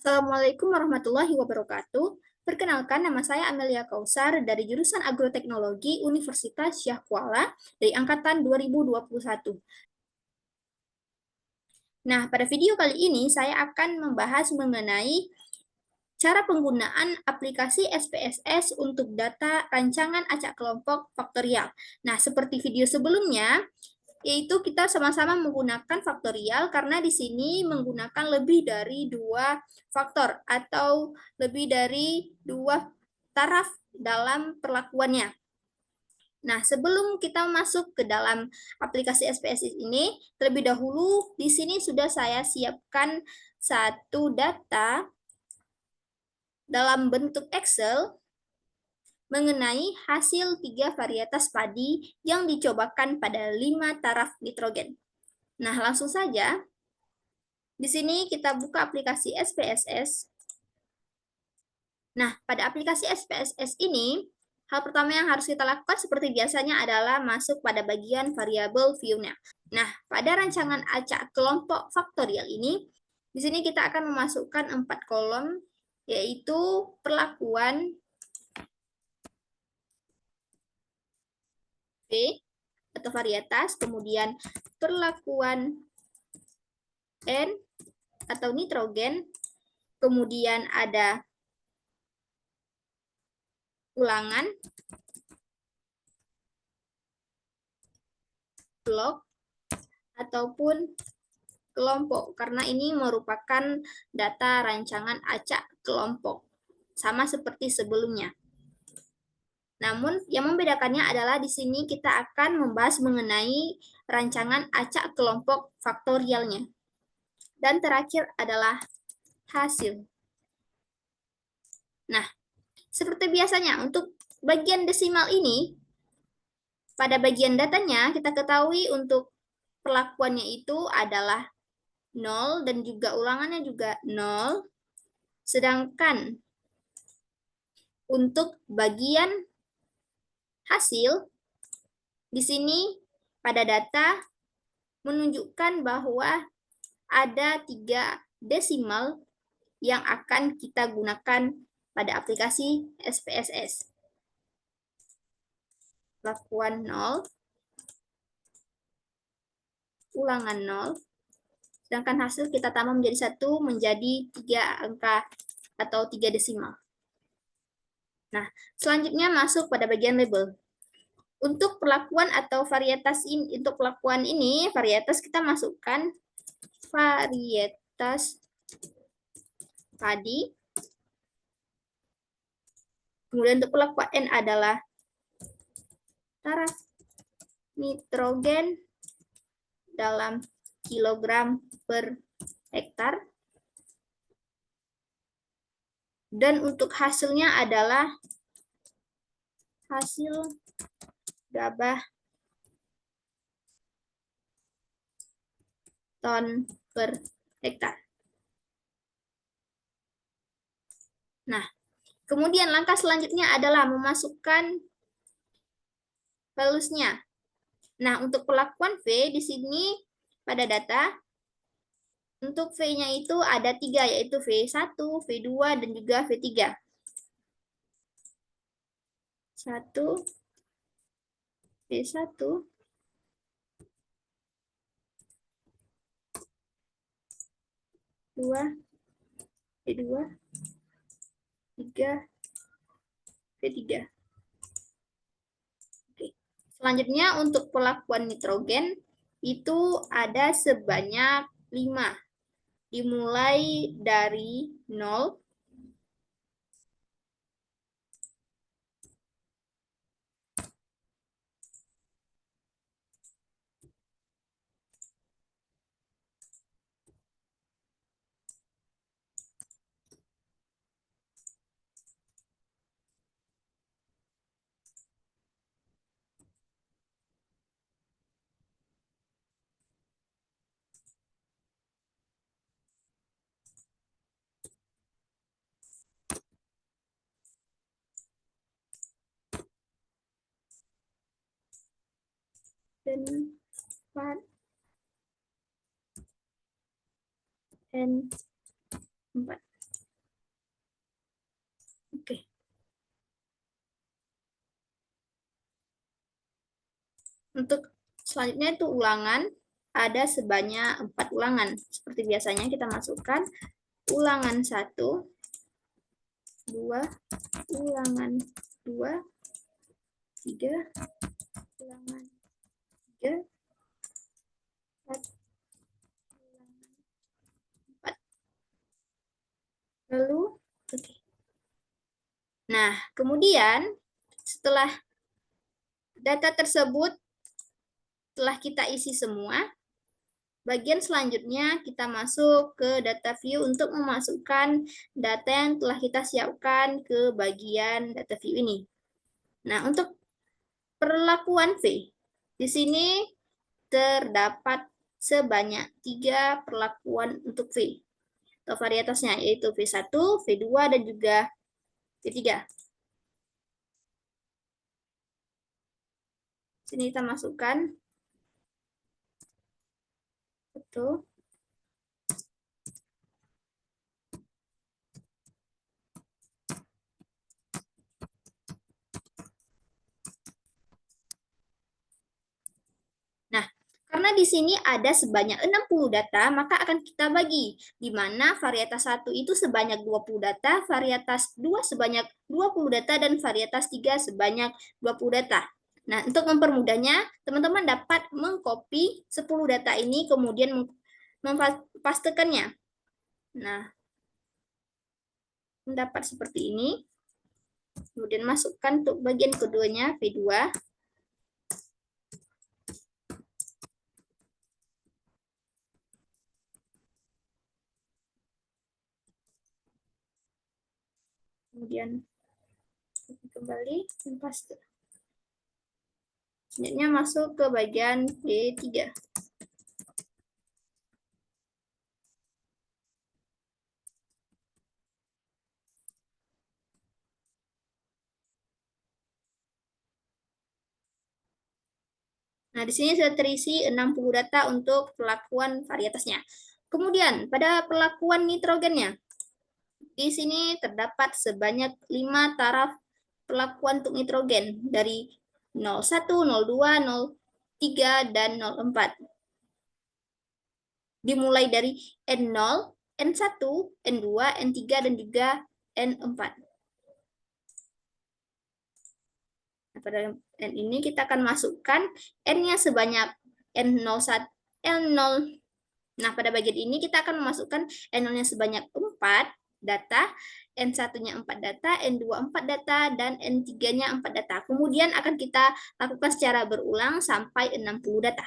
Assalamualaikum warahmatullahi wabarakatuh. Perkenalkan, nama saya Amelia Kausar dari jurusan Agroteknologi Universitas Syah Kuala dari angkatan 2021. Nah, pada video kali ini saya akan membahas mengenai cara penggunaan aplikasi SPSS untuk data rancangan acak kelompok faktorial. Nah, seperti video sebelumnya, yaitu kita sama-sama menggunakan faktorial karena di sini menggunakan lebih dari dua faktor atau lebih dari dua taraf dalam perlakuannya. Nah, sebelum kita masuk ke dalam aplikasi SPSS ini, terlebih dahulu di sini sudah saya siapkan satu data dalam bentuk Excel mengenai hasil 3 varietas padi yang dicobakan pada 5 taraf nitrogen. Nah, langsung saja. Di sini kita buka aplikasi SPSS. Nah, pada aplikasi SPSS ini, hal pertama yang harus kita lakukan seperti biasanya adalah masuk pada bagian variabel view-nya. Nah, pada rancangan acak kelompok faktorial ini, di sini kita akan memasukkan 4 kolom, yaitu perlakuan V atau varietas, kemudian perlakuan N atau nitrogen, kemudian ada ulangan, blok, ataupun kelompok, karena ini merupakan data rancangan acak kelompok, sama seperti sebelumnya. Namun, yang membedakannya adalah di sini kita akan membahas mengenai rancangan acak kelompok faktorialnya. Dan terakhir adalah hasil. Nah, seperti biasanya, untuk bagian desimal ini, pada bagian datanya kita ketahui untuk perlakuannya itu adalah 0 dan juga ulangannya juga 0. Sedangkan untuk bagian hasil, di sini pada data menunjukkan bahwa ada 3 desimal yang akan kita gunakan pada aplikasi SPSS. Perlakuan 0, ulangan 0, sedangkan hasil kita tambah menjadi 1 menjadi 3 angka atau 3 desimal. Nah, selanjutnya masuk pada bagian label. Untuk perlakuan atau varietas ini, untuk perlakuan ini, varietas kita masukkan varietas padi. Kemudian untuk perlakuan N adalah taraf nitrogen dalam kilogram per hektar. Dan untuk hasilnya adalah hasil gabah ton per hektar. Nah, kemudian langkah selanjutnya adalah memasukkan values-nya. Nah, untuk perlakuan V di sini pada data, untuk V-nya itu ada 3, yaitu V1, V2, dan juga V3. 1, V1, dua, V2, 3, V3. Oke. Selanjutnya untuk perlakuan nitrogen itu ada sebanyak 5. Dimulai dari 0, dan 4, dan 4. Untuk selanjutnya itu ulangan, ada sebanyak 4 ulangan. Seperti biasanya kita masukkan ulangan 1, 2, ulangan 2, 3, ulangan 3, 4, ulangan 4. Lalu, oke. Nah, kemudian setelah data tersebut telah kita isi semua, bagian selanjutnya kita masuk ke data view untuk memasukkan data yang telah kita siapkan ke bagian data view ini. Nah, untuk perlakuan V, di sini terdapat sebanyak 3 perlakuan untuk V atau varietasnya, yaitu V1, V2, dan juga V3. Sini kita masukkan. Betul. Nah, karena di sini ada sebanyak 60 data, maka akan kita bagi, di mana varietas 1 itu sebanyak 20 data, varietas 2 sebanyak 20 data, dan varietas 3 sebanyak 20 data. Nah, untuk mempermudahnya, teman-teman dapat mengcopy 10 data ini, kemudian mempastekannya. Nah, mendapat seperti ini. Kemudian masukkan untuk bagian keduanya, V2. Kemudian kembali paste. Selanjutnya masuk ke bagian V3. Nah, di sini sudah terisi 60 data untuk perlakuan varietasnya. Kemudian, pada perlakuan nitrogennya, di sini terdapat sebanyak 5 taraf perlakuan untuk nitrogen dari 01, 02, 03, dan 04. Dimulai dari N0, N1, N2, N3, dan juga N4. Nah, pada N ini kita akan masukkan N-nya sebanyak N01, N0. Nah, pada bagian ini kita akan memasukkan N0-nya sebanyak 4 data, N1-nya 4 data, N2 4 data, dan N3-nya 4 data. Kemudian akan kita lakukan secara berulang sampai 60 data.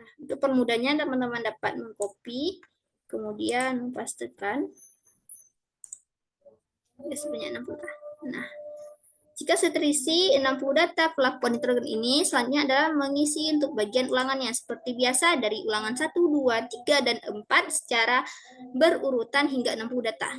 Nah, untuk permudahnya teman-teman dapat mengcopy, kemudian mempastekan. Ya, sebanyak 60. Nah, jika sudah terisi 60 data pelakuan nitrogen ini, selanjutnya adalah mengisi untuk bagian ulangannya. Seperti biasa dari ulangan 1, 2, 3, dan 4 secara berurutan hingga 60 data.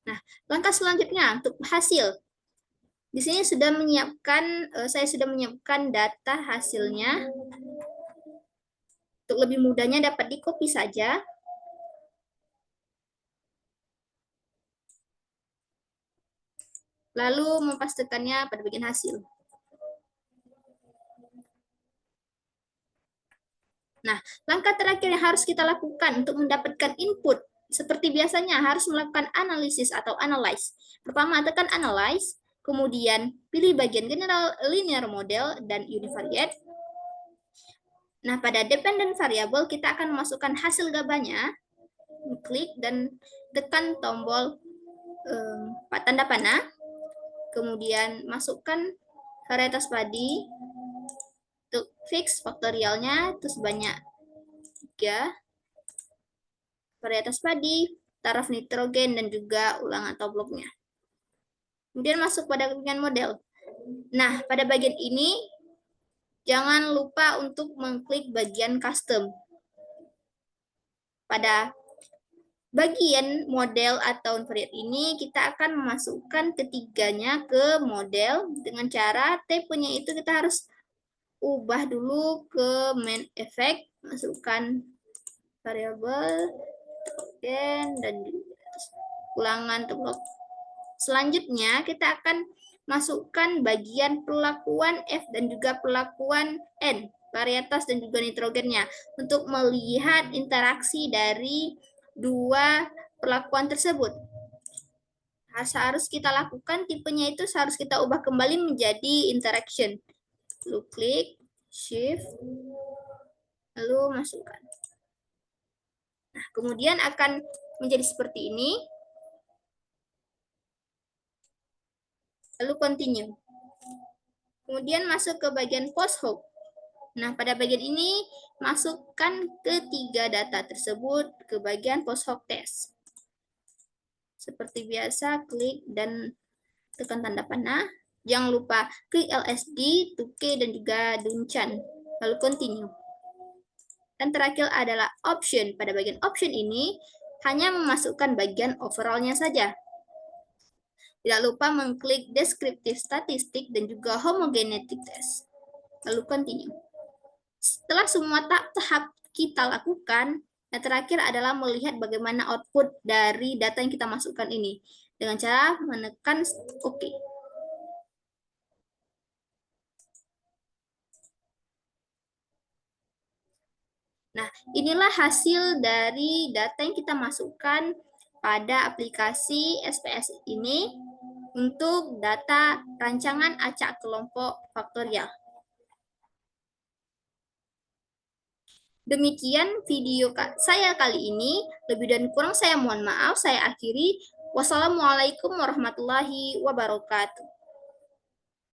Nah, langkah selanjutnya untuk hasil. Di sini sudah menyiapkan, saya sudah menyiapkan data hasilnya. Untuk lebih mudahnya dapat di copy saja. lalu mempastekannya pada bagian hasil. Nah, langkah terakhir yang harus kita lakukan untuk mendapatkan input, seperti biasanya harus melakukan analisis atau analyze. Pertama, tekan analyze, kemudian pilih bagian general linear model dan univariate. Nah, pada dependent variable kita akan memasukkan hasil gabanya, klik dan tekan tombol tanda panah, kemudian masukkan varietas padi, untuk fix faktorialnya itu sebanyak 3, varietas padi, taraf nitrogen, dan juga ulang atau bloknya. Kemudian masuk pada bagian model. Nah, pada bagian ini, jangan lupa untuk mengklik bagian custom. Pada bagian model atau variat ini, kita akan memasukkan ketiganya ke model dengan cara tipenya itu kita harus ubah dulu ke main effect, masukkan variabel dan ulangan untuk blok. Selanjutnya kita akan masukkan bagian perlakuan F dan juga perlakuan N, varietas dan juga nitrogennya, untuk melihat interaksi dari dua perlakuan tersebut. Harus kita lakukan, tipenya itu harus kita ubah kembali menjadi interaction. Lalu klik, shift, lalu masukkan. Nah, kemudian akan menjadi seperti ini. Lalu continue. Kemudian masuk ke bagian post hoc. Nah, pada bagian ini masukkan ketiga data tersebut ke bagian post hoc test. Seperti biasa, klik dan tekan tanda panah. Jangan lupa klik LSD, 2K, dan juga Dunchan. Lalu continue. Dan terakhir adalah option. Pada bagian option ini, hanya memasukkan bagian overall-nya saja. Tidak lupa mengklik descriptive statistik dan juga homogeneity test. Lalu continue. Setelah semua tahap kita lakukan, yang terakhir adalah melihat bagaimana output dari data yang kita masukkan ini. Dengan cara menekan OK. Nah, inilah hasil dari data yang kita masukkan pada aplikasi SPS ini untuk data rancangan acak kelompok faktorial. Demikian video saya kali ini. Lebih dan kurang saya mohon maaf. Saya akhiri. Wassalamualaikum warahmatullahi wabarakatuh.